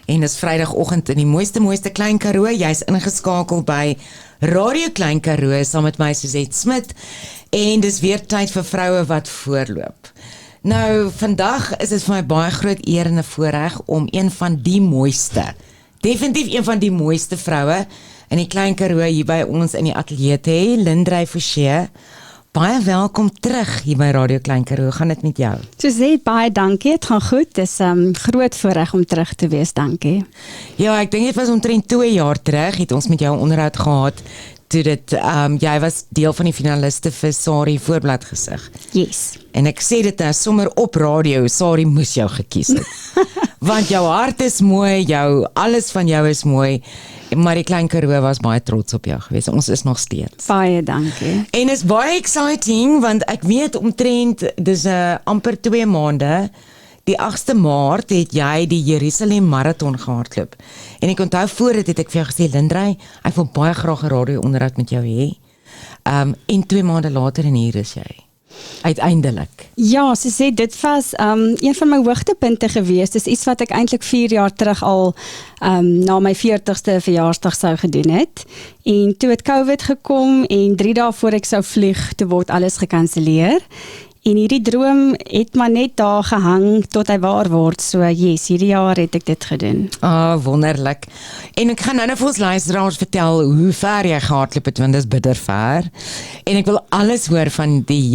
En dis Vrydagoggend in die mooiste Klein Karoo. Jy's ingeskakel by Radio Klein Karoo saam met my Suzette Smit. En dis weer tyd vir vroue wat voorloop. Nou, vandag is dit vir my baie groot eer en 'n voorreg om een van die mooiste, definitief een van die mooiste vroue in die Klein Karoo hier by ons in die ateljee te hê, Lindrey Forsie. Baie welkom terug hier by Radio Klein Karoo. Hoe gaan dit met jou? Suzette, baie dankie. Het gaan goed. Het is groot voorreg om terug te wees, dankie. Ja, ek dink dit was omtrent 2 jaar terug, het ons met jou onderhoud gehad, toe dit, jy was deel van die finaliste vir Sari Voorbladgesig. Yes. En ek sê dit nou sommer op radio, Sari moes jou gekies het. Want jou hart is mooi, alles van jou is mooi, maar die Klein Karoo was baie trots op jou geweest. Ons is nog steeds. Baie dankie. En is baie exciting, want ek weet omtrent, dis amper 2 maande, die 8de Maart het jy die Jerusalem Marathon gehardloop. En ek onthou voor dit het ek vir jou gesê, Lindrey, ek wil baie graag 'n radio-onderhoud met jou hê. En 2 maande later en hier is jy. Uiteindelik. Ja, ze sê, dit was een van my hoogtepunte geweest. Dis iets wat ek eintlik 4 jaar terug al na my 40ste verjaarsdag sou gedoen het. En toe het COVID gekom en 3 dae voor ek sou vlieg, toe word alles gekanselleer. En hierdie droom het maar net daar gehang tot hy waar word. So yes, hierdie jaar het ek dit gedoen. Wonderlik. En ek gaan nou vir ons luisteraars vertel hoe ver jy gehardloop het, want dit is bitter ver. En ek wil alles hoor van die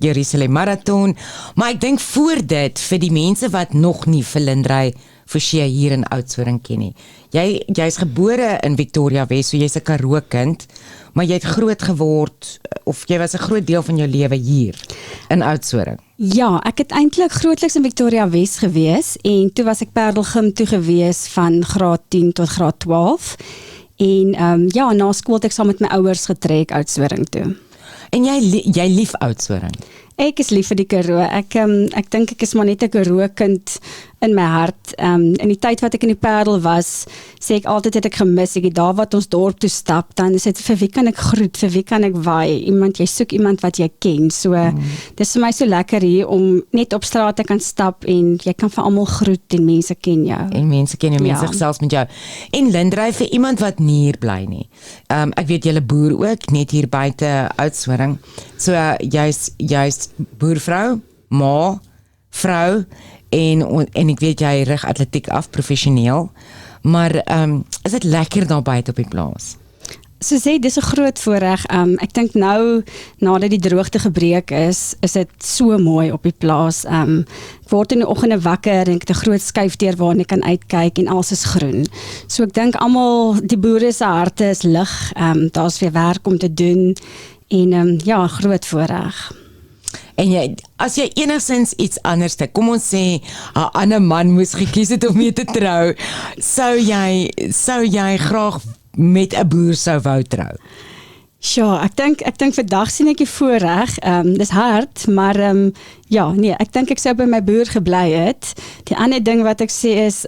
Jerusalem Marathon. Maar ek dink voor dit, vir die mense wat nog nie vir Lindrey Forsie hier in Oudtshoorn ken nie. Jy's gebore in Victoria Wes, so jy's 'n Karoo kind, maar jy het groot geword, of jy was 'n groot deel van jou lewe hier in Oudtshoorn. Ja, ek het eintlik grootliks in Victoria Wes gewees en toe was ek Parelgym toe gewees van graad 10 tot graad 12. En ja, na skool het ek saam met my ouers getrek Oudtshoorn toe. En jy lief Oudtshoorn? Ek is lief vir die Karoo. Ek dink ek is maar net 'n Karoo kind in my hart. In die tyd wat ek in die Parel was, sê ek altyd het ek gemis, ek het daar wat ons dorp toe stap, dan is dit vir wie kan ek groet, vir wie kan ek waai, jy soek iemand wat jy ken, so dis vir my so lekker hier om net op straat te kan stap en jy kan vir almal groet en mense ken jou. En mense ken jou, mense gesels met jou. En Lindrey, vir iemand wat nie hier bly nie, ek weet jylle boer ook, net hier buite Oudtshoorn, so jy's boervrou, ma, vrou, en ek weet jy rig atletiek af, professioneel, maar is dit lekker daar buite op die plaas? So sê, dis 'n groot voorreg. Ek dink nou, nadat die droogte gebreek is dit so mooi op die plaas. Ek word in die oggende wakker en ek het 'n groot skuifdeur waarin ek kan uitkyk en alles is groen. So ek dink almal, die boere se harte is lig, daar's weer werk om te doen, en ja, groot voorreg. En as jy enigstens iets anders te, kom ons sê, 'n ander man moes gekies het om mee te trou, sou jy graag met 'n boer sou wou trou? Ja, ek dink vandag sien ek die voorreg, dis hard, maar ja, nee, ek dink ek sou by my boer gebly het. Die ander ding wat ek sê is,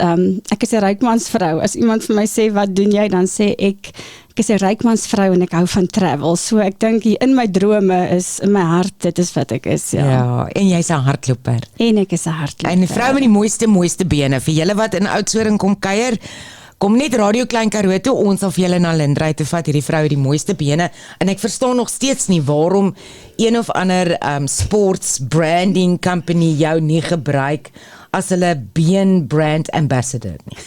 ek is 'n rykmansvrou. As iemand vir my sê, wat doen jy, dan sê ek is 'n rykmansvrou en ek hou van travel. So ek dink hier in my drome is, in my hart, dit is wat ek is, ja. Ja, en jy's 'n hardloper. En ek is 'n hardloper. En 'n vrou met die mooiste bene. Vir julle wat in Oudtshoorn kom kuier, kom net Radio Klein Karoo toe, ons sal vir julle na Lindrey te vat, hierdie vrou het die mooiste bene, en ek verstaan nog steeds nie waarom een of ander sports branding company jou nie gebruik as hulle been brand ambassador nie.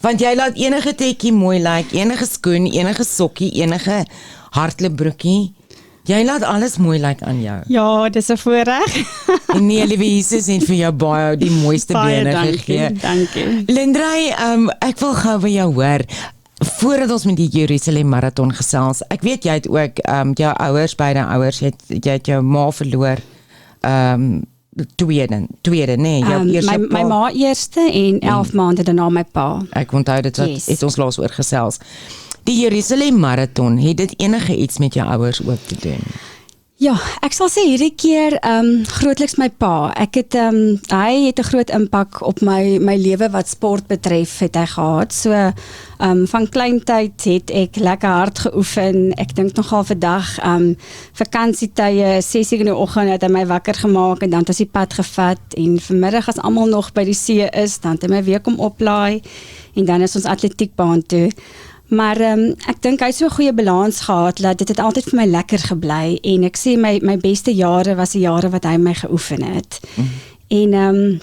Want jy laat enige tekkie mooi lyk, enige skoen, enige sokkie, enige hardloopbroekie, jy laat alles mooi lyk aan jou. Ja, dis 'n voorreg. En nee, liewe Jesus, het vir jou baie die mooiste bene gegee. Dankie. Lindrey, ek wil gou by jou hoor, voordat ons met die Jerusalem Marathon gesels, ek weet jy het ook, jou ouers, beide ouers, jy het jou ma verloor, tweede, nee, jou eerste pa. My ma eerste en 11 maande daarna my pa. Ek onthou dit, wat het ons laas oor gesels. Die Jerusalem Marathon, het dit enige iets met jou ouers ook te doen? Ja, ek sal sê hierdie keer grootliks my pa. Hy het 'n groot impak op my lewe wat sport betref het hy gehad. So van kleintyd het ek lekker hard geoefen. Ek dink nogal vandag vakansietye 6:00 in die oggend het hy my wakker gemaak en dan het ons die pad gevat en vanmiddag as almal nog by die see is, dan het hy my weer kom oplaai en dan is ons atletiekbaan toe. Maar ek dink hy het so 'n goeie balans gehad dat dit het altyd vir my lekker gebly en ek sê my beste jare was die jare wat hy my geoefen het. En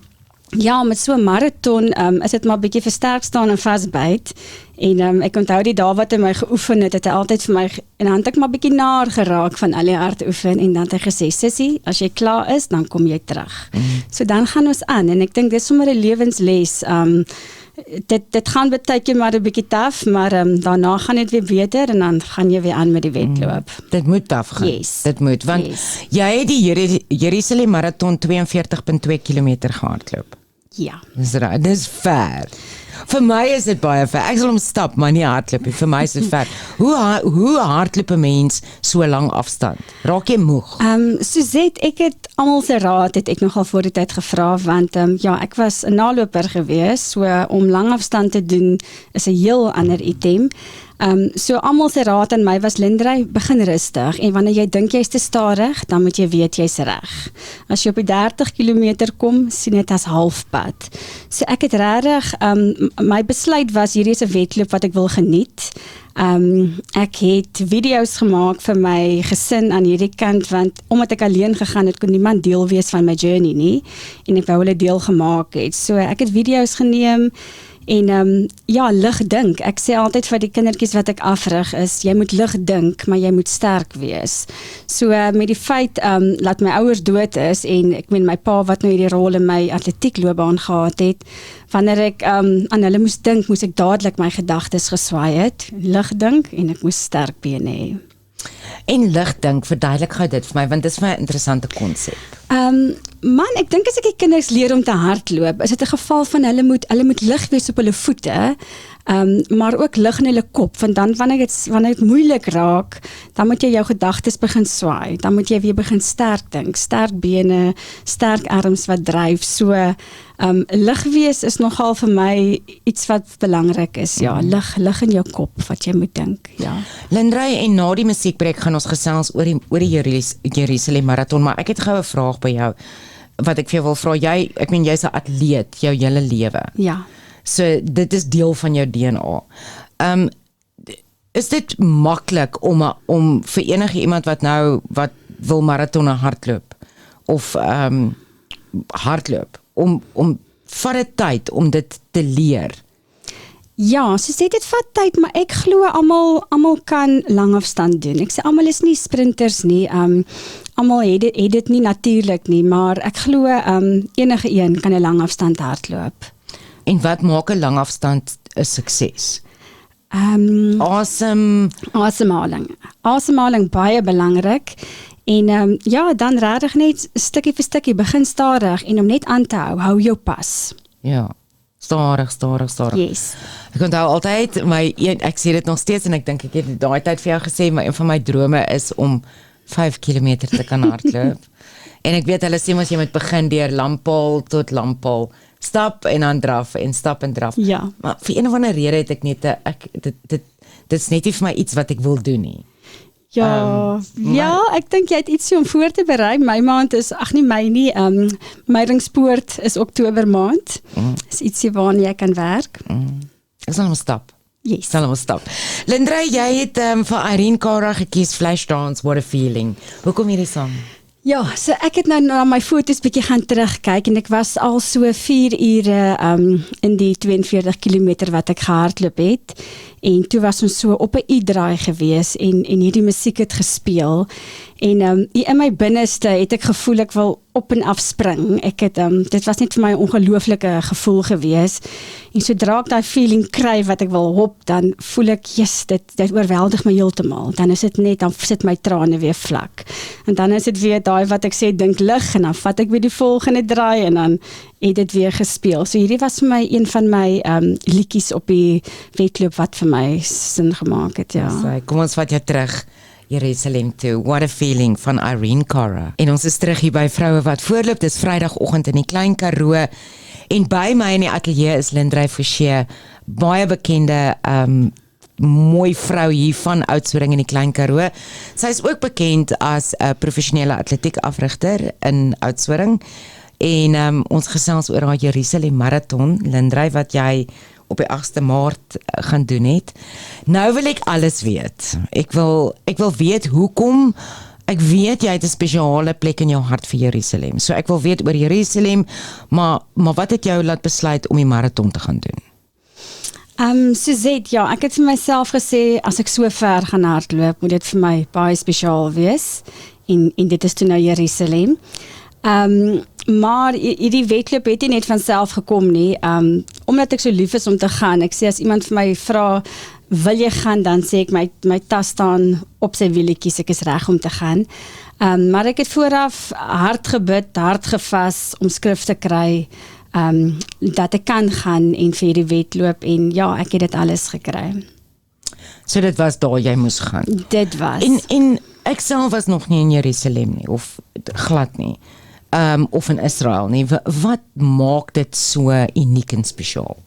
ja, met so 'n maraton is dit maar bietjie versterk staan en vasbyt. En ek onthou die dae wat hy my geoefen het hy altyd vir my en dan het ek maar bietjie naar geraak van al die hard oefen en dan het hy gesê, Sissie, as jy klaar is, dan kom jy terug. So dan gaan ons aan en ek dink dis sommer 'n lewensles. Dit gaan baie keer maar 'n bietjie taaf, maar daarna gaan dit weer beter en dan gaan jy weer aan met die wedloop. Dit moet taaf gaan. Yes. Dit moet, want jy het die Jerusalem Marathon 42.2 km gehardloop. Ja. Dis ver. Vir my is dit baie ver. Ek sal hom stap, maar nie hardloop nie. Vir my is dit ver. Hoe hardloop 'n mens so lang afstand? Raak jy moeg? Suzette, ek het almal se raad het ek nogal voor die tyd gevra, want ja, ek was 'n naloper gewees, so om lang afstand te doen is 'n heel ander item. So almal se raad aan my was, Lindrey, begin rustig en wanneer jy dink jy's te stadig, dan moet jy weet jy's reg. As jy op die 30 km kom, sien dit as halfpad. So ek het regtig my besluit was hierdie is 'n wedloop wat ek wil geniet. Ek het video's gemaak vir my gesin aan hierdie kant, want omdat ek alleen gegaan het, kon niemand deel wees van my journey nie, en ek wou hulle deel gemaak het. So ek het video's geneem, en ja, lig dink. Ek sê altyd vir die kindertjies wat ek afrig is, jy moet lig dink, maar jy moet sterk wees. So met die feit dat my ouers dood is, en ek meen my pa wat nou hierdie rol in my atletiekloopbaan gehad het, wanneer ek aan hulle moes dink, moes ek dadelik my gedagtes geswaai het, lig dink, en ek moes sterk bene hê. En lig dink, verduidelik gou dit vir my, want dit is vir my 'n interessante konsep. Man, ek dink as ek die kinders leer om te hardloop, is dit 'n geval van hulle moet lig wees op hulle voete, maar ook lig in hulle kop, want dan wanneer dit moeilik raak, dan moet jy jou gedagtes begin swaai, dan moet jy weer begin sterk dink, sterk bene, sterk arms wat dryf, so lig wees is nogal vir my iets wat belangrik is, ja, lig in jou kop wat jy moet dink, ja. Lindrey, en na die musiekbreek gaan ons gesels oor die Jerusalem Marathon, maar ek het gou 'n vraag by jou, wat ek vir jou wil vra, jy's 'n atleet, jou hele lewe. Ja. So, dit is deel van jou DNA. Is dit maklik om vir enige iemand wat wil marathonne hardloop, of hardloop, om vat dit tyd om dit te leer? Ja, so sê dit vat tyd, maar ek glo almal kan langafstand doen. Ek sê almal is nie sprinters nie, almal het dit nie natuurlik nie, maar ek glo enige een kan 'n langafstand hardloop. En wat maak 'n langafstand 'n sukses? Asemhaling baie belangrik. En ja, dan regtig net stukkie vir stukkie, begin stadig en om net aan te hou jou pas. Ja, stadig. Yes. Ek onthou altyd, ek sê dit nog steeds, en ek dink ek het daai tyd vir jou gesê, maar een van my drome is om 5 km te kan hardloop. En ek weet, hulle sê mos jy moet begin deur lamppaal tot lamppaal, stap en dan draf, en stap en draf. Ja. Maar vir een of ander rede het ek net, dit is net nie vir my iets wat ek wil doen nie. Ja, ek dink jy het ietsie om voor te berei. My maand is, my ringspoort is Oktober maand. Is ietsie waarna jy kan werk. Ek sal hom stap. Yes. Lindrey, jy het vir Irene Cara gekies, Flashdance, What a Feeling. Hoekom hierdie sang? Ja, so ek het nou na my foto's bietjie gaan terugkyk, en ek was al so 4 ure in die 42 km wat ek gehardloop het. En toe was ons so op 'n U-draai gewees, en hierdie musiek het gespeel, en in my binneste het ek gevoel ek wil op en af spring. Dit was net vir my 'n ongelooflike gevoel gewees, en sodra ek daai feeling kry wat ek wil hop, dan voel ek, yes, dit oorweldig my heeltemal. Dan is dit net, dan sit my trane weer vlak, en dan is dit weer daai wat ek sê, dink lig, en dan vat ek weer die volgende draai, en dan het dit weer gespeel. So hierdie was vir my een van my liedjies op die wedloop wat vir my sin gemaak het, ja. Kom ons vat jou terug. Jerusalem toe. What a feeling van Irene Cara. En ons is terug hier by Vroue wat voorloop. Dis Vrydagoggend in die Klein Karoo. En by my in die ateljee is Lindrey Forsie, baie bekende mooi vrou hier van Oudtshoorn in die Klein Karoo. Sy is ook bekend as 'n professionele atletiek afrigter in Oudtshoorn. En ons gesels oor haar Jerusalem Marathon, Lindrey, wat jy op die 8de Maart gaan doen het. Nou wil ek alles weet. Ek wil weet hoekom. Ek weet jy het 'n spesiale plek in jou hart vir Jerusalem. So ek wil weet oor Jerusalem, maar wat het jou laat besluit om die marathon te gaan doen? Suzette, ja, ek het vir myself gesê, as ek so ver gaan hardloop, moet dit vir my baie spesiaal wees. En dit is toe nou Jerusalem. Maar hierdie wedloop het nie net van self gekom nie, omdat ek so lief is om te gaan. Ek sê as iemand vir my vra, wil jy gaan, dan sê ek my tas staan op sy wielietjies, ek is reg om te gaan. Maar ek het vooraf hard gebid, hard gevas om skrif te kry, dat ek kan gaan en vir die wedloop, en ja, ek het dit alles gekry. So dit was daar jy moes gaan. Dit was. En ek self was nog nie in Jerusalem nie, of glad nie. Of in Israel nie. Wat maak dit so uniek en spesiaal?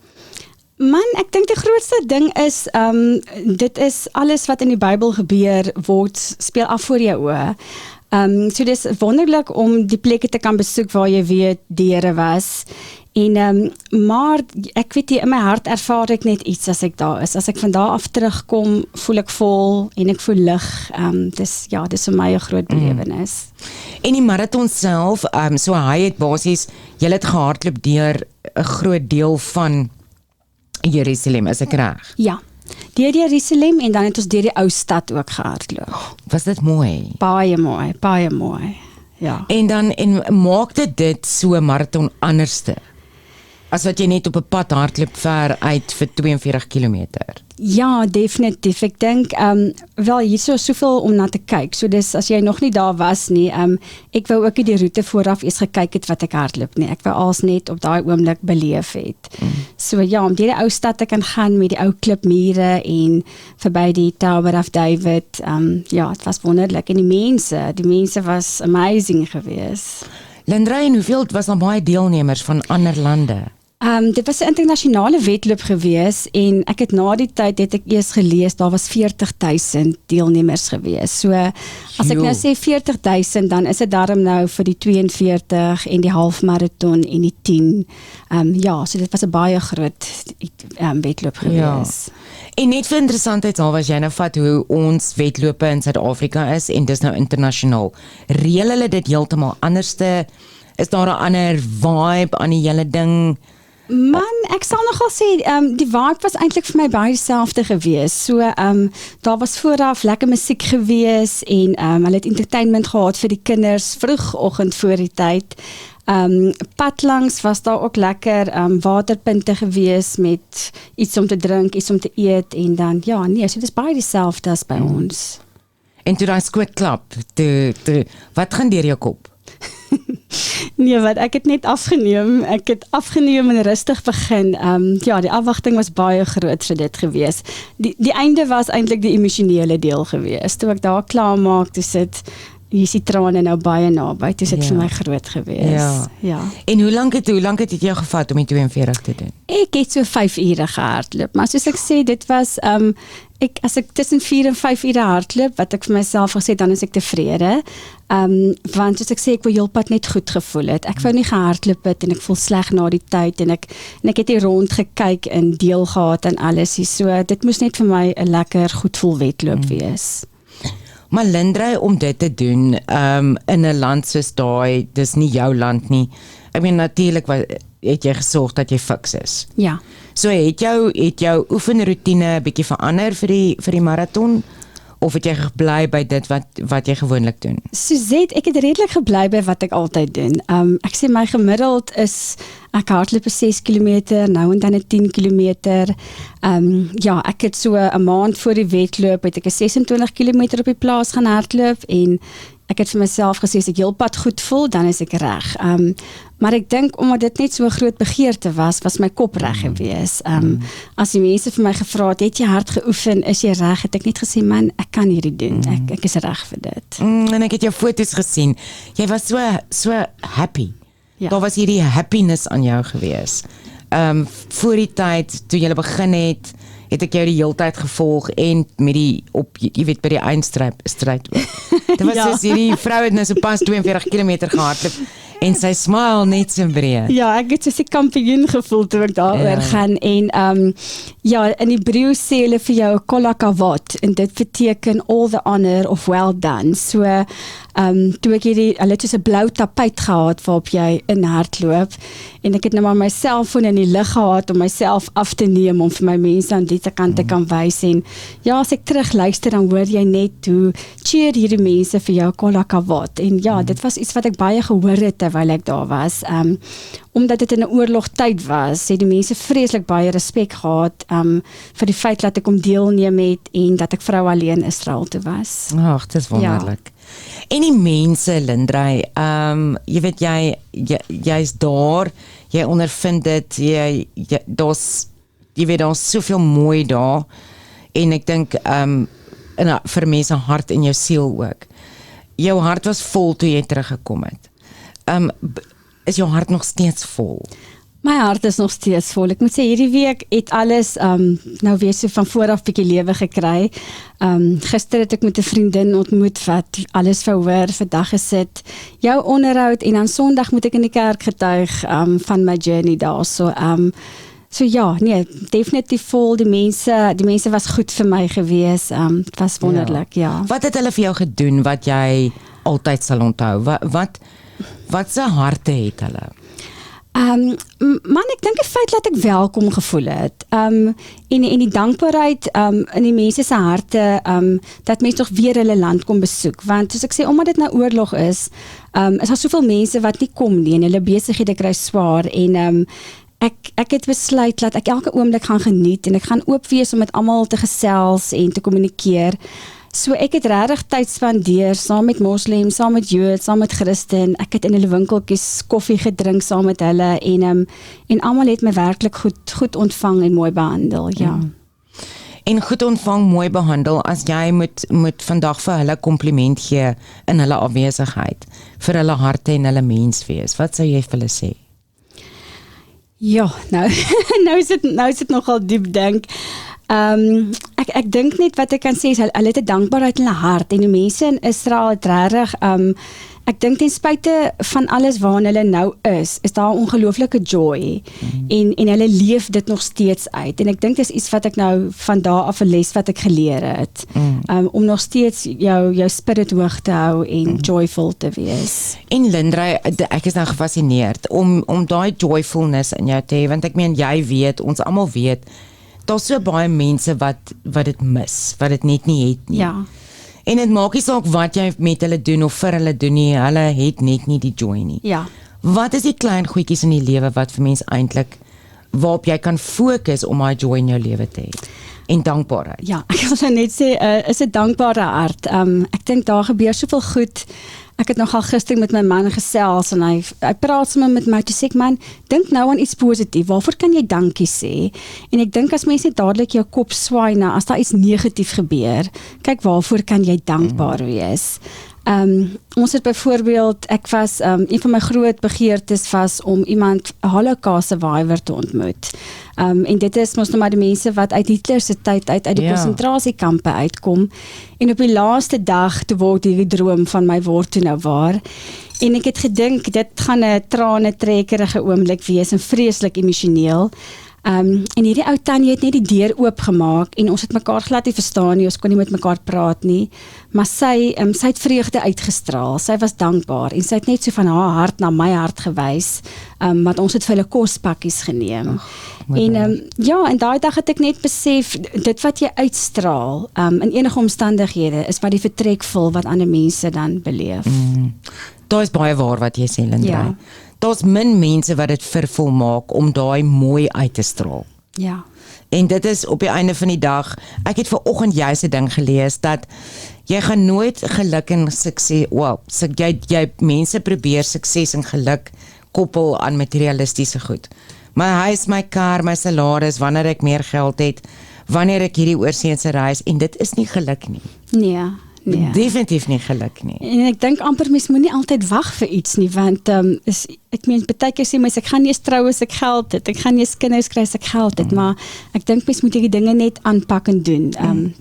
Man, ek dink die grootste ding is, dit is alles wat in die Bybel gebeur, speel af voor jou oë. So dis wonderlik om die plekke te kan besoek waar jy weet die Here was. En, maar ek weet nie, in my hart ervaar ek net iets as ek daar is. As ek van daar af terugkom, voel ek vol en ek voel lig. Dis vir my 'n groot belewenis. En die marathon self, so hy het basies, jy het gehardloop deur 'n groot deel van Jerusalem, is ek reg? Ja, deur Jerusalem en dan het ons deur die ou stad ook gehardloop. Was dit mooi? Baie mooi, baie mooi. Ja. En maak dit so 'n marathon anderste? As wat jy net op 'n pad hardloop ver uit vir 42 kilometer. Ja, definitief. Ek dink, wel hier is soveel om na te kyk. So dis, as jy nog nie daar was nie, ek wou ook die roete vooraf eers gekyk het wat ek hardloop nie. Ek wou als net op daai oomblik beleef het. So ja, om deur die ou stad te kan gaan met die ou klipmure en verby die Tower of David, ja, het was wonderlik. En die mense was amazing geweest. Lindrey, en hoeveel was daar baie deelnemers van ander lande? Dit was 'n internasionale wedloop gewees en ek het na die tyd het ek eers gelees, daar was 40,000 deelnemers gewees. So as ek nou sê 40,000, dan is dit daarom nou vir die 42 en die halfmarathon en die 10. Ja, so dit was 'n baie groot wedloop gewees. Ja. En net vir interessantheidshalwe, as jy nou vat hoe ons wedlope in Suid-Afrika is en dis nou internasionaal, reël hulle dit heeltemal anderste? Is daar 'n ander vibe aan die hele ding? Man, ek sal nogal sê, die vibe was eintlik vir my baie dieselfde gewees. So, daar was vooraf lekker musiek gewees en hulle het entertainment gehad vir die kinders vroegoggend voor die tyd. Pad langs was daar ook lekker waterpunte gewees met iets om te drink, iets om te eet en dan, ja, nee, so dit is baie dieselfde as by ons. En toe daai skoot klap, wat gaan deur jou kop? Nee, wat ek het net afgeneem. Ek het afgeneem en rustig begin. Ja, die afwagting was baie groot vir dit gewees. Die einde was eintlik die emosionele deel gewees. Toe ek daar klaar maak, toe sit hier is die trane nou baie naby. Toe sit vir my groot gewees. Ja. En hoe lank het dit jou gevat om die 42 te doen? Ek het so 5 ure gehardloop, maar soos ek sê, dit was as ek tussen 4 en 5 ure hardloop, wat ek vir myself gesê, dan is ek tevrede. Want soos ek sê, ek wou heelpad net goed gevoel het. Ek wou nie gehardloop het en ek voel sleg na die tyd en ek het hier rond gekyk en deel gehad en alles. So dit moes net vir my 'n lekker goed voel wedloop wees. Maar Lindrey, om dit te doen in 'n land soos daai, dis nie jou land nie. Ek meen natuurlik het jy gesorg dat jy fiks is. Ja. So het jou oefenroetine 'n bietjie verander vir die marathon? Of het jy gebly by dit wat jy gewoonlik doen? Suzette, ek het redelik gebly by wat ek altyd doen. Ek sê my gemiddeld is, ek hardloop 6 km, nou en dan 'n 10 km. Ja, ek het so 'n maand voor die wedloop, het ek 'n 26 km op die plaas gaan hardloop en ek het vir myself gesê, as ek heel pad goed voel, dan is ek reg. Maar ek dink, omdat dit net so 'n groot begeerte was my kop reg gewees. As die mense vir my gevra het jy hard geoefen, is jy reg? Het ek net gesê, man, ek kan hierdie doen. Ek is reg vir dit. En ek het jou foto's gesien. Jy was so happy. Ja. Daar was hierdie happiness aan jou gewees. Voor die tyd, toe jy begin het ek jou die hele tyd gevolg en met die, jy weet, by die eindstryd ook. Dit was soos hierdie vrou het nou so pas 42 km gehardloop en sy smile net so breed. Ja, ek het soos 'n kampioen gevoel toe ek daaroor gaan en in Hebreë sê hulle vir jou kol hakavod en dit beteken all the honor of well done. So toe ek hulle het so 'n blou tapuit gehad waarop jy in hardloop en ek het nou maar my selfoon in die lug gehad om myself af te neem om vir my mense aan die kant te kan wys en as ek terug luister dan hoor jy net hoe cheer hierdie mense vir jou kol hakavod en dit was iets wat ek baie gehoor het terwyl ek daar was. Omdat dit in 'n oorlogtyd was, het die mense vreeslik baie respek gehad vir die feit dat ek kom deelneem het en dat ek vrou alleen Israel toe was. Ag, dit is wonderlik. En die mense, Lindrey, jy weet jy's daar, jy ondervind dit, daar's soveel mooi daar en ek dink vir mense hart en jou siel ook. Jou hart was vol toe jy teruggekom het. Is jou hart nog steeds vol? My hart is nog steeds vol. Ek moet sê, hierdie week het alles nou weer so van vooraf bietjie lewe gekry. Gister het ek met 'n vriendin ontmoet wat alles verhoor, vandag gesit, jou onderhoud en dan Sondag moet ek in die kerk getuig van my journey daar. So ja, nee, definitief vol. Die mense was goed vir my gewees. Het was wonderlik, ja. Wat het hulle vir jou gedoen wat jy altyd sal onthou? Wat se harte het hulle? Man, ek dink die feit dat ek welkom gevoel het. En die dankbaarheid in die mense se harte, dat mense nog weer hulle land kom besoek. Want soos ek sê, omdat dit nou oorlog is daar soveel mense wat nie kom nie en hulle besighede kry swaar en ek het besluit dat ek elke oomblik gaan geniet en ek gaan oop wees om met almal te gesels en te kommunikeer. So ek het regtig tyd spandeer saam met moslems, saam met Jood, saam met Christen. Ek het in hulle winkeltjies koffie gedrink saam met hulle en almal het my werklik goed ontvang en mooi behandel, ja. En goed ontvang, mooi behandel, as jy moet vandag vir hulle kompliment gee in hulle afwesigheid, vir hulle harte en hulle menswees. Wat sou jy vir hulle sê? Ja, nou is dit nogal diep dink. Ek dink net wat ek kan sê is hulle het 'n dankbaarheid in hulle hart en die mense in Israel het regtig ek dink ten spyte van alles waarin hulle nou is daar 'n ongelooflike joy en hulle leef dit nog steeds uit en ek dink dis iets wat ek nou van daar af 'n les wat ek geleer het om nog steeds jou spirit hoog te hou en joyful te wees. En Lindrey, ek is nou gefassineerd om daai joyfulness in jou te hê, want ek meen jy weet, ons almal weet daar's so baie mense wat dit mis, wat dit net nie het nie. Ja. En dit maak nie saak wat jy met hulle doen of vir hulle doen nie, hulle het net nie die joy nie. Ja. Wat is die klein goedjies in die lewe wat vir mense eintlik waarop jy kan fokus om daai joy in jou lewe te hê? En dankbaarheid. Ja, ek wil net sê, is 'n dankbare hart. Ek dink daar gebeur soveel goed. Ek het nogal gister met my man gesels en hy praat sommer met my, toe sê ek, man, dink nou aan iets positief, waarvoor kan jy dankie sê? En ek dink as mense net dadelik jou kop swaai na, as daar iets negatief gebeur, kyk waarvoor kan jy dankbaar wees? Ons het byvoorbeeld, ek was, een van my groot begeertes was om iemand, 'n Holocaust survivor te ontmoet. En dit is mos nou maar die mense wat uit Hitler se tyd uit die konsentrasiekampe uitkom. En op die laaste dag, toe word hierdie droom van my word toe nou waar. En ek het gedink, dit gaan 'n tranetrekkerige oomblik wees en vreeslik emosioneel. En hierdie ou tannie het net die deur oopgemaak en ons het mekaar glad nie verstaan nie, ons kon nie met mekaar praat nie, maar sy het vreugde uitgestraal, sy was dankbaar en sy het net so van haar hart na my hart gewys, want ons het vir hulle kospakkies geneem. En daai dag het ek net besef, dit wat jy uitstraal in enige omstandighede, is wat die vertrek vul wat ander mense dan beleef. Daar is baie waar wat jy sê, Lindrey. Ja. Daar's min mense wat dit vervul maak om daai mooi uit te straal. Ja. En dit is op die einde van die dag, ek het vanoggend juist 'n ding gelees dat jy gaan nooit geluk en sukses, jy mense probeer sukses en geluk koppel aan materialistiese goed. My huis, my kar, my salaris, wanneer ek meer geld het, wanneer ek hierdie oorseese reis, en dit is nie geluk nie. Nee. Definitief nie geluk nie. En ek dink amper mens moet nie altyd wag vir iets nie, want ek meen baie keer sê mens ek gaan nie eens trou as ek geld het, ek gaan nie eens kinders kry as ek geld het, maar ek dink mens moet hierdie dinge net aanpak en doen.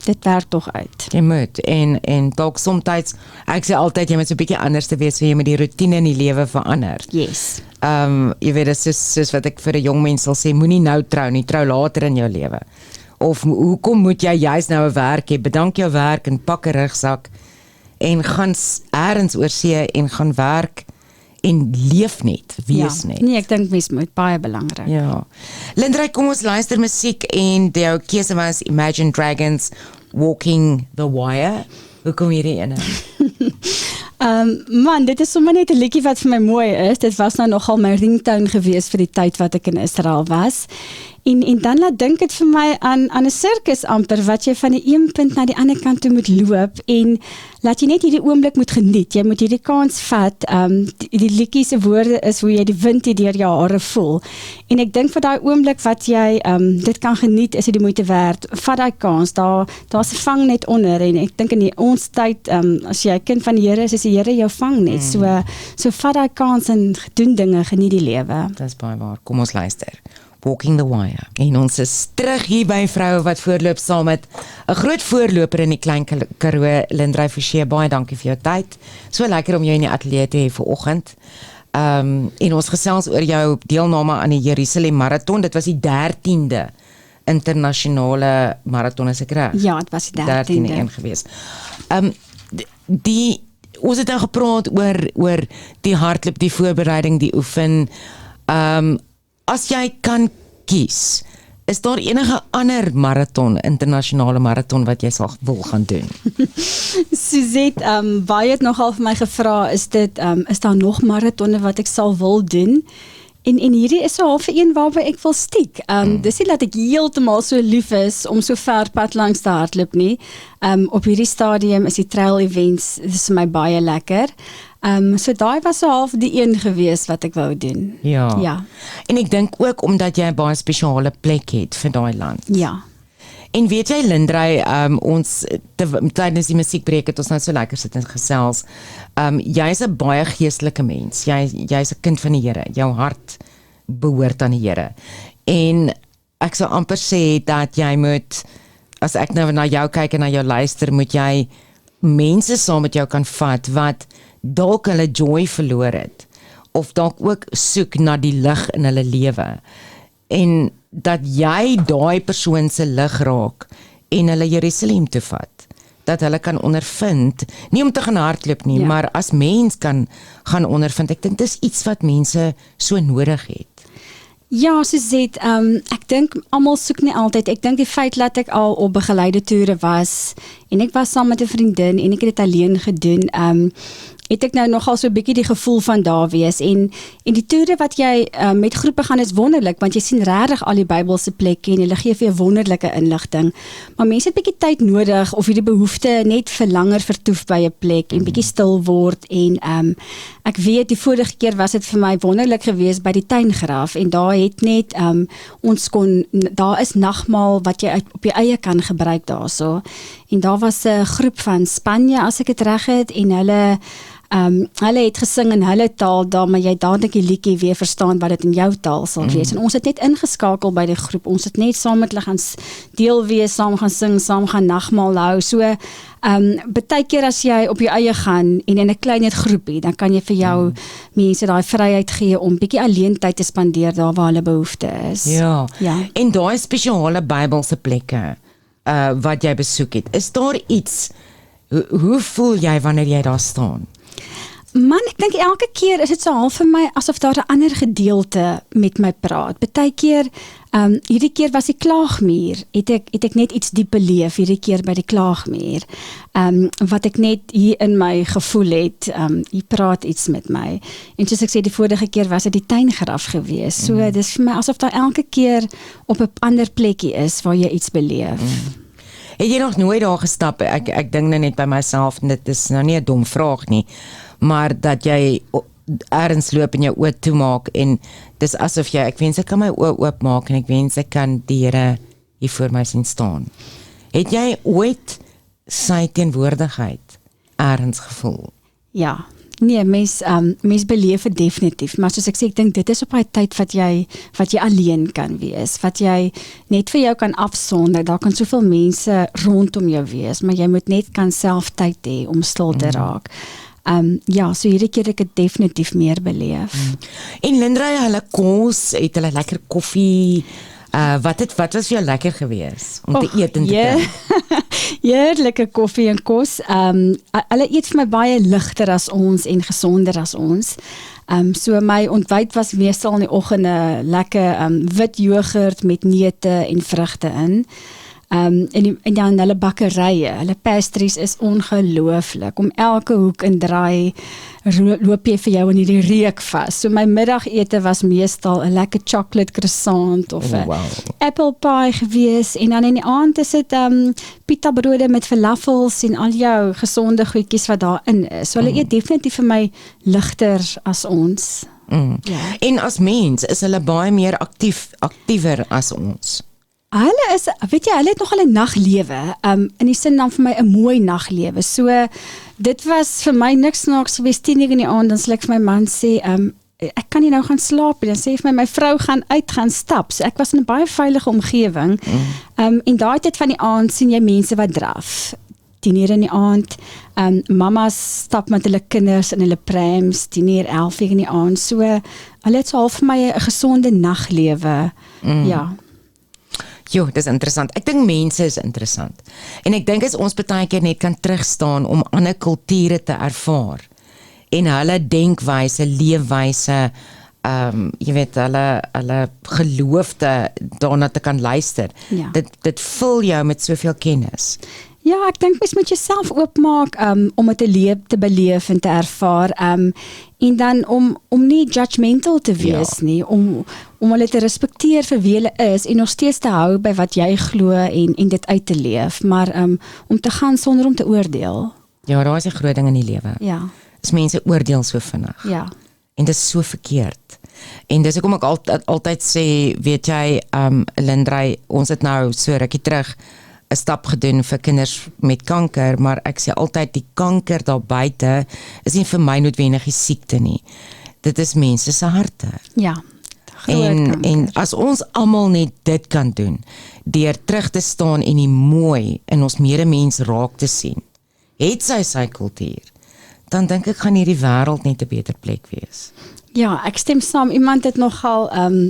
Dit werk tog uit. Jy moet, en dalk soms, ek sê altyd, jy moet so 'n bietjie anders te wees, jy moet die routine in die lewe verander. Yes. Jy weet, dit is soos wat ek vir 'n jong mens sal sê, moenie nou trou nie, trou later in jou lewe. Of hoekom moet jy juist nou 'n werk hê? Bedank jou werk en pak 'n rugsak en gaan eers oor see en gaan werk en leef net, wees net. Nee, ek dink mens moet baie belangrik. Ja. Lindrey, kom ons luister musiek en jou keuse was Imagine Dragons, Walking the Wire. Hoekom hierdie ene? Man, dit is sommer net 'n liedjie wat vir my mooi is. Dit was nou nogal my ringtone gewees vir die tyd wat ek in Israel was. En dan laat dink dit vir my aan 'n sirkus amper, wat jy van die een punt na die ander kant toe moet loop, en laat jy net hierdie oomblik moet geniet. Jy moet hierdie kans vat. Die liedjie se woorde is hoe jy die wind deur jou hare voel. En ek dink vir daai oomblik wat jy dit kan geniet, is dit die moeite werd. Vat daai kans. Daar's 'n vang net onder, en ek dink in ons tyd, as jy 'n kind van die Here is die Here jou vang net. So vat daai kans en doen dinge, geniet die lewe. Dis baie waar. Kom ons luister. Walking the Wire. En ons is terug hier by Vroue wat voorloop saam met 'n groot voorloper in die Klein Karoo, Lindrey Forsie. Baie dankie vir jou tyd. So lekker om jou in die ateljee te hê vanoggend. En ons gesels oor jou deelname aan die Jerusalem Marathon. Dit was die 13de internasionale marathon, is ek reg? Ja, dit was die 13de een gewees. Ons het nou gepraat oor die hardloop, die voorbereiding, die oefen. As jy kan kies, is daar enige ander marathon, internasionale marathon wat jy sal wil gaan doen? Suzette, baie het nogal vir my gevra, is daar nog marathonne wat ek sal wil doen? En hierdie is so half een waarby ek wil stiek. Dis nie dat ek heeltemal so lief is om so ver pad langs te hardloop nie. Op hierdie stadium is die trail events, dis vir my baie lekker. So daai was so half die een gewees wat ek wou doen. Ja. En ek dink ook omdat jy 'n baie spesiale plek het vir daai land. Ja. En weet jy, Lindrey, ons tydens die musiekbreek het ons nou so lekker sit en gesels. Jy's 'n baie geestelike mens. Jy's 'n kind van die Here. Jou hart behoort aan die Here. En ek sou amper sê dat jy moet, as ek nou na jou kyk en na jou luister, moet jy mense saam met jou kan vat wat dalk hulle joy verloor het, of dalk ook soek na die lig in hulle lewe, en dat jy daai persoon se lig raak en hulle Jerusalem toe vat, dat hulle kan ondervind, nie om te gaan hardloop nie, maar as mens kan gaan ondervind. Ek dink dis iets wat mense so nodig het. Ja, Suzette, ek dink almal soek nie altyd. Ek dink die feit dat ek al op begeleide toere was, en ek was saam met 'n vriendin en ek het dit alleen gedoen, het ek nou nogal so 'n bietjie die gevoel van daar wees, en die toere wat jy met groepe gaan is wonderlik, want jy sien regtig al die Bybelse plekke en hulle gee vir jou wonderlike inligting, maar mense het bietjie tyd nodig of hierdie behoefte net vir langer vertoef by 'n plek en bietjie stil word, en ek weet die vorige keer was dit vir my wonderlik geweest by die tuingraaf, en daar het net daar is nagmaal wat jy op jou eie kan gebruik daarso, en daar was 'n groep van Spanje as ek dit reg het, en hulle het gesing in hulle taal daar, maar jy dadelik die liedjie weer verstaan wat dit in jou taal sal wees. En ons het net ingeskakel by die groep. Ons het net saam met hulle gaan deel wees, saam gaan sing, saam gaan nagmaal hou. So baie keer as jy op jou eie gaan en in 'n kleiner groepie, dan kan jy vir jou mense daai vryheid gee om bietjie alleen tyd te spandeer daar waar hulle behoefte is. Ja. En daai spesiale Bybelse plekke wat jy besoek het, is daar iets, hoe voel jy wanneer jy daar staan? Man, ek dink elke keer is dit so half vir my asof daar 'n ander gedeelte met my praat. Baie keer, hierdie keer was die klaagmuur, het ek net iets diep beleef, hierdie keer by die klaagmuur, wat ek net hier in my gevoel het, hier praat iets met my. En soos ek sê, die vorige keer was dit die tuingraf gewees, so dis vir my asof daar elke keer op 'n ander plekkie is waar jy iets beleef. Het jy nog nooit daar gestap? Ek dink nou net by myself, en dit is nou nie 'n dom vraag nie, maar dat jy ergens loop en jou oë toemaak en dis asof jy, ek wens ek kan my oë oopmaak en ek wens ek kan die Here hier voor my sien staan. Het jy ooit sy teenwoordigheid ergens gevoel? Ja. Nee, mens beleef het definitief, maar soos ek sê, ek dink dit is op die tyd wat jy alleen kan wees, wat jy net vir jou kan afsonder, daar kan soveel mense rondom jou wees, maar jy moet net kan self tyd hê om stil te raak. Ja, so hierdie keer ek het definitief meer beleef. En Lindra, hulle kos, het hulle lekker koffie, wat was vir jou lekker gewees om te eet en te drink? Heerlike koffie en kos. Hulle eet vir my baie ligter as ons en gesonder as ons. So my ontbyt was meestal in die oggende lekker wit yoghurt met neute en vrugte in. En dan hulle bakkerye, hulle pastries is ongelooflik. Om elke hoek en draai loop jy vir jou in hierdie reuk vas. So my middagete was meestal 'n lekker chocolate croissant of 'n apple pie gewees, en dan in die aand is dit pita brode met falafels en al jou gesonde goedjies wat daarin is. So hulle eet definitief vir my ligter as ons. Ja. En as mens is hulle baie meer aktiewer as ons. Hulle is, weet jy, hulle het nog 'n naglewe, in die sin dan vir my 'n mooi naglewe. So, dit was vir my niks snaaks gewees, 10:00 in die aand, dan sal ek vir my man sê, ek kan nie nou gaan slaap, dan sê vir my vrou gaan stap. So, ek was in 'n baie veilige omgewing, en daai tyd van die aand sien jy mense wat draf. 10:00 in die aand, mamas stap met hulle kinders in hulle prams, 10:00, 11:00 in die aand, so, hulle het so half vir my 'n gesonde naglewe, ja. Jo, dis interessant. Ek dink mense is interessant. En ek dink as ons baie keer net kan terugstaan om ander kulture te ervaar en hulle denkwyse, leefwyse, jy weet, hulle geloofde daarna te kan luister. Ja. Dit vul jou met soveel kennis. Ja, ek dink mens moet jouself oopmaak om dit te beleef en te ervaar, en dan om nie judgmental te wees nie, om hulle te respekteer vir wie hulle is en nog steeds te hou by wat jy glo en dit uit te leef, maar om te gaan sonder om te oordeel. Ja, daar is 'n groot ding in die lewe. Ja. Is mense oordeel so vinnig. Ja. En dit is so verkeerd. En dis hoekom ek altyd sê, weet jy, Lindrey, ons het nou so rukkie terug 'n stap gedoen vir kinders met kanker, maar ek sê altyd die kanker daar buite is nie vir my noodwendig die siekte nie. Dit is mense se harte. Ja. En as ons almal net dit kan doen, deur terug te staan en die mooi in ons medemens raak te sien, het sy kultuur, dan dink ek gaan hierdie wêreld net 'n beter plek wees. Ja, ek stem saam. Iemand het nogal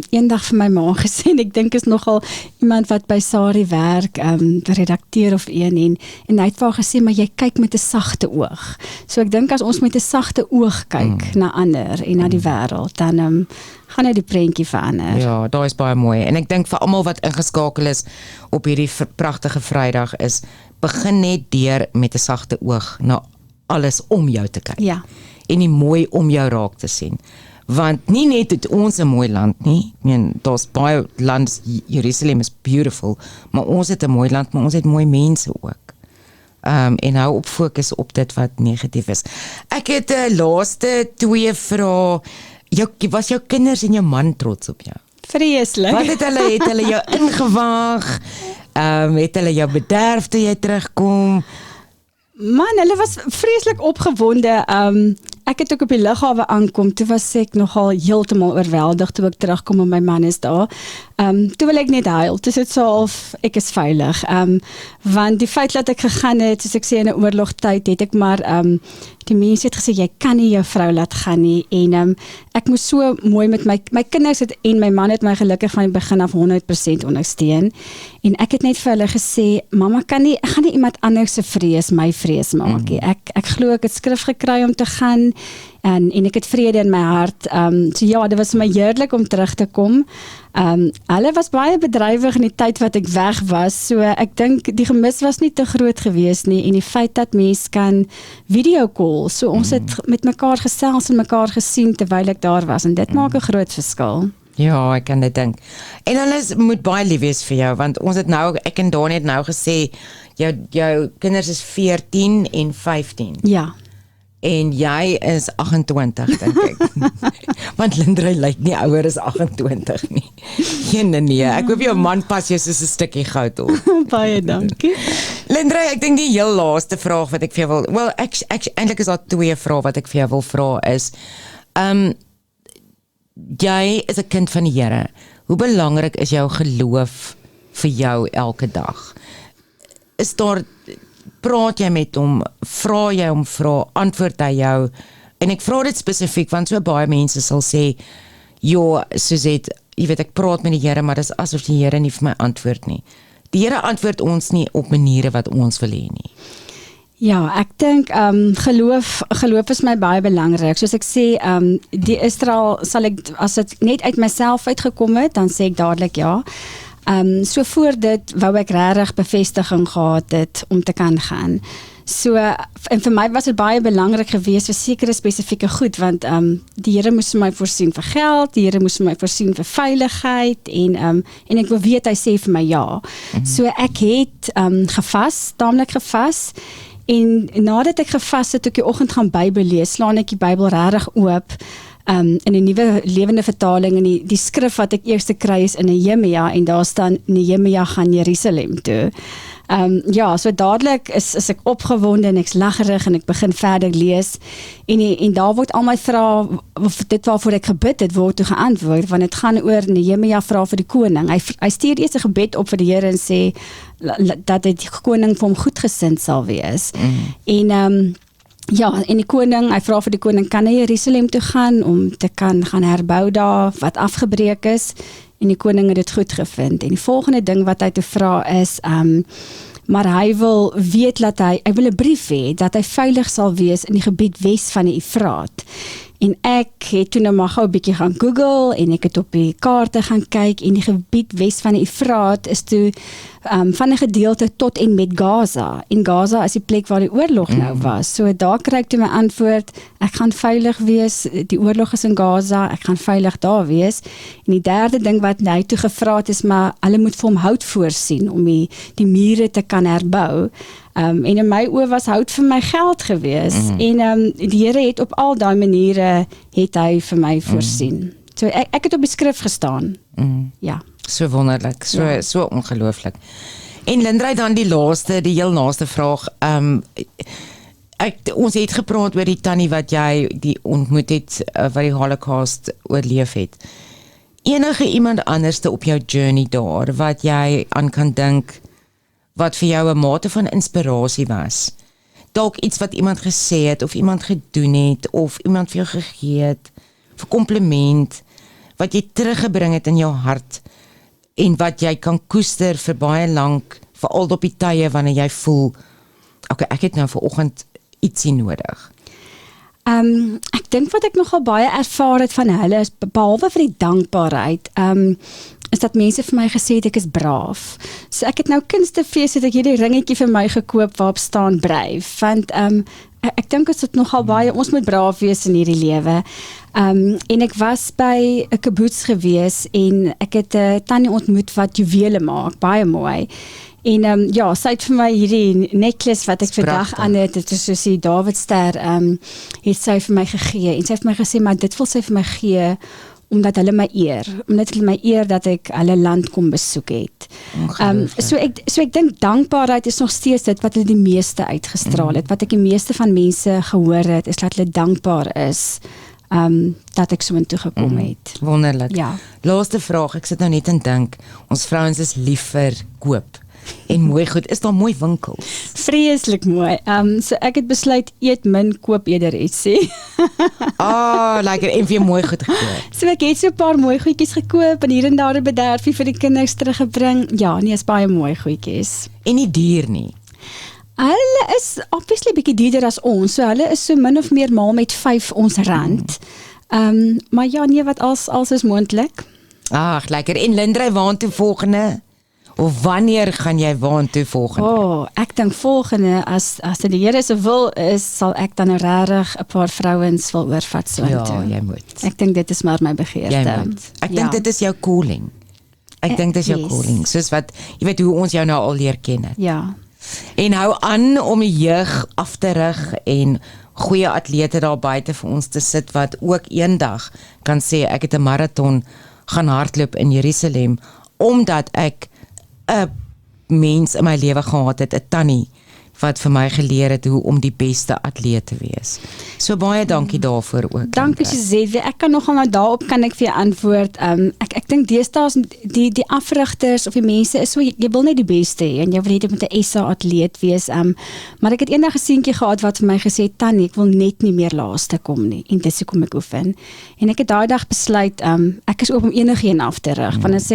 eendag vir my ma gesê, en ek dink is nogal iemand wat by Sari werk, redakteur of en hy het vir haar gesê, maar jy kyk met 'n sagte oog. So ek dink as ons met 'n sagte oog kyk na ander en na die wêreld, dan gaan dit die prentjie verander. Ja, daar is baie mooi. En ek dink vir almal wat ingeskakel is op hierdie pragtige Vrydag is, begin net deur met 'n sagte oog na alles om jou te kyk. Ja. En die mooi om jou raak te sien. Want nie net het ons 'n mooi land nie, ek meen, daar's baie land, Jerusalem is beautiful, maar ons het 'n mooi land, maar ons het mooi mense ook. En hou op fokus op dit wat negatief is. Ek het 'n laaste 2 vrae. Was jou kinders en jou man trots op jou? Vreeslik. Wat het hulle jou ingewag? Het hulle jou bederf toe jy terugkom? Man, hulle was vreeslik opgewonde. Ek het ook op die lughawe aankom, toe was ek nogal heeltemal oorweldig toe ek terugkom en my man is daar. Toe wil ek net huil, toe sit so of ek is veilig. Want die feit dat ek gegaan het, soos ek sê in 'n oorlogtyd, het ek maar, die mense het gesê, jy kan nie jou vrou laat gaan nie, en ek moes so mooi met my kinders en my man het my gelukkig van die begin af 100% ondersteun, en ek het net vir hulle gesê, mamma ek gaan nie iemand anders se vrees my vrees maak nie. Ek glo ek het skrif gekry om te gaan, en ek het vrede in my hart. So ja, dit was vir my heerlik om terug te kom. Hulle was baie bedrywig in die tyd wat ek weg was, so ek dink die gemis was nie te groot gewees nie, en die feit dat mens kan video call, so ons het met mekaar gesels en mekaar gesien terwyl ek daar was, en dit maak 'n groot verskil. Ja, ek kan dit dink. En hulle moet baie lief wees vir jou, want ons het nou, ek en Dani het nou gesê, jou kinders is 14 en 15. Ja. En jy is 28, dink ek. Want Lindrey lyk nie ouer as 28 nie. Nee. Ek hoop jou man pas jou soos 'n stukkie goud op. Baie dankie. Lindrey, ek dink die heel laaste vraag wat ek vir jou wil... Wel, eintlik is daar 2 vrae wat ek vir jou wil vra is... jy is 'n kind van die Here. Hoe belangrik is jou geloof vir jou elke dag? Is daar... Praat jy met hom, vra jy hom vra, antwoord hy jou, en ek vra dit spesifiek, want so baie mense sal sê, Suzette, jy weet, ek praat met die Here, maar dis asof die Here nie vir my antwoord nie. Die Here antwoord ons nie op maniere wat ons wil hê nie. Ja, ek dink geloof is my baie belangrik. Soos ek sê, die Israel sal ek, as dit net uit myself uitgekom het, dan sê ek dadelik ja. So voor dit wou ek regtig bevestiging gehad het om te kan gaan. So, en vir my was dit baie belangrik geweest vir sekere spesifieke goed, want die Here moes vir my voorsien vir geld, die Here moes vir my voorsien vir veiligheid, en ek wil weet, hy sê vir my ja. So ek het gevas, taamlik gevas, en nadat ek gevas het, toe ek die oggend gaan Bybel lees, slaan ek die Bybel regtig oop, in die nuwe lewende vertaling, en die skrif wat ek eers kry is in Nehemia, en daar staan Nehemia gaan Jerusalem toe. Ja, so dadelik is ek opgewonde en ek's laggerig en ek begin verder lees, en daar word al my vrae, dit waarvoor ek gebid het, word toe geantwoord, want het gaan oor Nehemia vra vir die koning. Hy stuur eers 'n gebed op vir die Here en sê, dat die koning vir hom goedgesind sal wees. Ja, en die koning, hy vra vir die koning, kan hy Jerusalem toe gaan, om te kan gaan herbou daar, wat afgebreek is, en die koning het dit goed gevind. En die volgende ding wat hy te vra is, maar hy wil weet dat hy wil 'n brief hê, dat hy veilig sal wees in die gebied wes van die Efraat. En ek het toe nou maar gou 'n bietjie gaan Google, en ek het op die kaarte gaan kyk, en die gebied wes van die Efraat is toe van 'n gedeelte tot en met Gaza. En Gaza is die plek waar die oorlog nou was. So daar kry ek toe my antwoord, ek gaan veilig wees, die oorlog is in Gaza, ek gaan veilig daar wees. En die derde ding wat hy toe gevra het is, maar hulle moet vir hom hout voorsien, om die mure te kan herbou. En in my oë was hout vir my geld gewees, en die Here het op al daai maniere, het hy vir my voorsien. So ek het op die skrif gestaan, ja. So wonderlik, so ongelooflik. En Lindrey, dan die heel laaste vraag, ons het gepraat oor die tannie wat jy die ontmoet het, wat die Holocaust oorleef het. Enige iemand anderste op jou journey daar, wat jy aan kan dink, wat vir jou 'n mate van inspirasie was? Dalk iets wat iemand gesê het, of iemand gedoen het, of iemand vir jou gegee het, vir kompliment, wat jy teruggebring het in jou hart, en wat jy kan koester vir baie lank, veral op die tye wanneer jy voel, okay, ek het nou vanoggend ietsie nodig. Ek dink wat ek nogal baie ervaar het van hulle is, behalwe vir die dankbaarheid, is dat mense vir my gesê het ek is braaf. So ek het nou Kunstefees, het ek hierdie ringetjie vir my gekoop waarop staan bryf, want ek dink is dit nogal baie, ons moet braaf wees in hierdie lewe. En ek was by 'n kibbutz gewees, en ek het 'n tannie ontmoet wat juwele maak, baie mooi. En ja, sy het vir my hierdie necklace wat ek vandag aan het, dit is soos die Davidster, het sy vir my gegee, en sy het vir my gesê, maar dit wil sy vir my gee, omdat hulle my eer dat ek hulle land kom besoek het. So ek dink dankbaarheid is nog steeds dit wat hulle die meeste uitgestraal het, wat ek die meeste van mense gehoor het, is dat hulle dankbaar is, dat ek so intoe gekom het. Wonderlik. Ja. Laaste vraag, ek sit nou net en dink, ons vrouens is lief vir koop, en mooi goed, is daar mooi winkels? Vreeslik mooi. So ek het besluit, eet min, koop eerder ietsie. Lekker, en vir mooi goed gekoop. So ek het so 'n paar mooi goedjies gekoop, en hier en daar 'n bederfie vir die kinders teruggebring. Ja, nee, is baie mooi goedjies. En nie duur nie. Hulle is obviously bietjie duurder as ons, so hulle is so min of meer maal met 5 ons rand. Maar ja, nee, wat als is moontlik. Ag, lekker. En Lindrey, waantoe volgende? Of wanneer gaan jy waantoe volgende? Ek dink volgende, as dit die Here se wil is, sal ek dan regtig 'n paar vrouens wil oorvat so intoe. Ja, jy moet. Ek dink dit is maar my begeerte. Jy moet. Ek dink dit is jou calling. Ek dink dit is jou calling. Soos wat, jy weet hoe ons jou nou al leer ken het. Ja. En hou aan om die jeug af te rig en goeie atlete daar buite vir ons te sit wat ook eendag kan sê ek het 'n marathon gaan hardloop in Jerusalem omdat ek 'n mens in my lewe gehad het, 'n tannie wat vir my geleer het hoe om die beste atleet te wees. So baie dankie daarvoor ook. Dankie Suzette. Ek kan nogal nou daarop kan ek vir jou antwoord. Ek dink deesdae die afrigters of die mense is so jy wil net die beste hê en jy wil net met 'n SA atleet wees. Maar ek het eendag 'n seentjie gehad wat vir my gesê het, Tannie, ek wil net nie meer laaste kom nie en dis hoekom ek oefen. En ek het daai dag besluit ek is oop om enigiets af te rig. Want as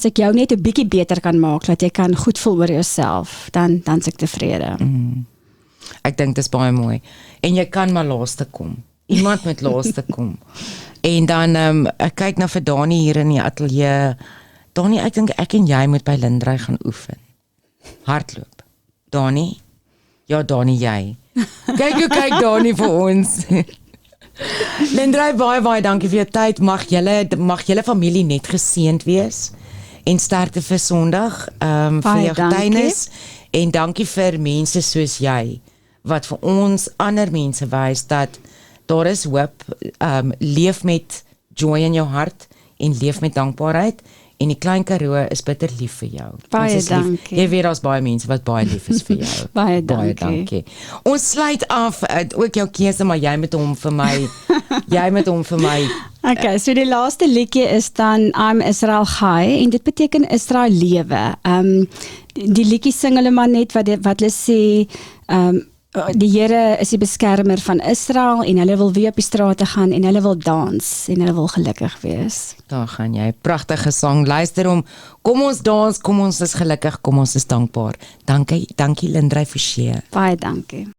ek jou net 'n bietjie beter kan maak dat jy kan goed voel oor jouself, dan is ek tevrede. Ek dink dis baie mooi. En jy kan maar laaste kom. Iemand moet laaste kom. En dan ek kyk nou vir Dani hier in die ateljee. Dani, ek dink ek en jy moet by Lindrey gaan oefen. Hardloop. Dani? Ja, Dani, jy. Kyk hoe kyk Dani vir ons. Lindrey, baie dankie vir jou tyd. Mag julle familie net geseënd wees. En sterkte vir Sondag vir jou getuienis. En dankie vir mense soos jy wat vir ons ander mense wys dat daar is hoop, leef met joy in jou hart en leef met dankbaarheid en die Klein Karoo is bitter lief vir jou. Baie dankie. Jy weet daar's baie mense wat baie lief is vir jou. Baie dankie. Ons sluit af ook jou keuse, maar jy moet hom vir my Okay, so die laaste liedjie is dan I'm Israel Chai en dit beteken Israel lewe. Die liedjie sing hulle maar net wat hulle sê die Here is die beskermer van Israel en hulle wil weer op die strate gaan en hulle wil dans en hulle wil gelukkig wees. Daar gaan jy, pragtige sang, luister hom, kom ons dans, kom ons is gelukkig, kom ons is dankbaar. Dankie Lindrey Forsie. Baie dankie.